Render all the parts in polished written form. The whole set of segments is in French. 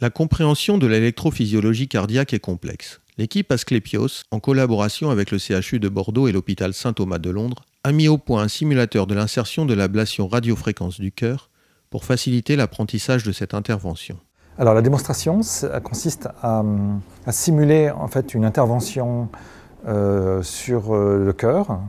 La compréhension de l'électrophysiologie cardiaque est complexe. L'équipe Asclepios, en collaboration avec le CHU de Bordeaux et l'hôpital Saint-Thomas de Londres, a mis au point un simulateur de l'insertion de l'ablation radiofréquence du cœur pour faciliter l'apprentissage de cette intervention. Alors la démonstration consiste à simuler en fait une intervention sur le cœur,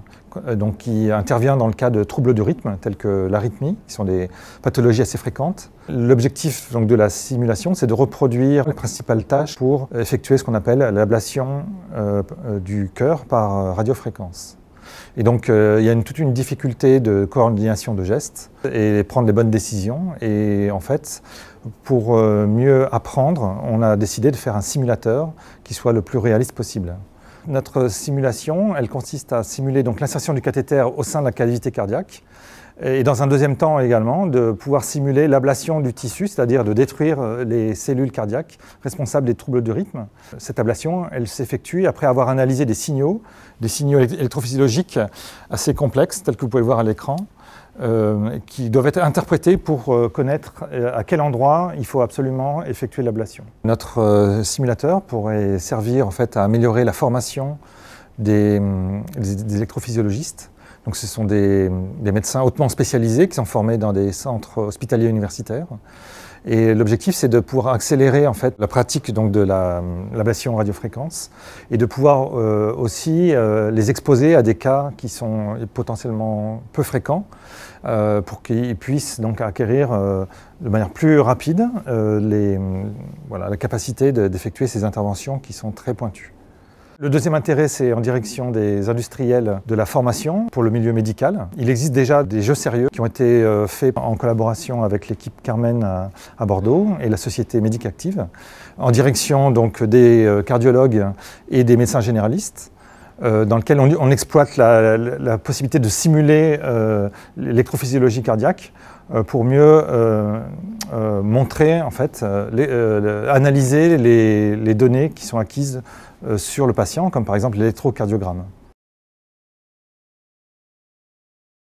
donc qui intervient dans le cas de troubles du rythme tels que l'arythmie, qui sont des pathologies assez fréquentes. L'objectif donc de la simulation, c'est de reproduire les principales tâches pour effectuer ce qu'on appelle l'ablation du cœur par radiofréquence. Et donc il y a toute une difficulté de coordination de gestes et prendre les bonnes décisions. Et en fait, pour mieux apprendre, on a décidé de faire un simulateur qui soit le plus réaliste possible. Notre simulation, elle consiste à simuler donc l'insertion du cathéter au sein de la cavité cardiaque et dans un deuxième temps également de pouvoir simuler l'ablation du tissu, c'est-à-dire de détruire les cellules cardiaques responsables des troubles du rythme. Cette ablation, elle s'effectue après avoir analysé des signaux électrophysiologiques assez complexes, tels que vous pouvez le voir à l'écran, qui doivent être interprétés pour connaître à quel endroit il faut absolument effectuer l'ablation. Notre simulateur pourrait servir en fait à améliorer la formation des électrophysiologistes. Donc ce sont des médecins hautement spécialisés qui sont formés dans des centres hospitaliers universitaires. Et l'objectif, c'est de pouvoir accélérer en fait la pratique donc, de l'ablation radiofréquence et de pouvoir aussi les exposer à des cas qui sont potentiellement peu fréquents pour qu'ils puissent donc acquérir de manière plus rapide la capacité d'effectuer ces interventions qui sont très pointues. Le deuxième intérêt, c'est en direction des industriels de la formation pour le milieu médical. Il existe déjà des jeux sérieux qui ont été faits en collaboration avec l'équipe Carmen à Bordeaux et la société Médicactive, en direction donc des cardiologues et des médecins généralistes, dans lequel on exploite la possibilité de simuler l'électrophysiologie cardiaque pour mieux montrer, en fait, analyser les données qui sont acquises sur le patient, comme par exemple l'électrocardiogramme.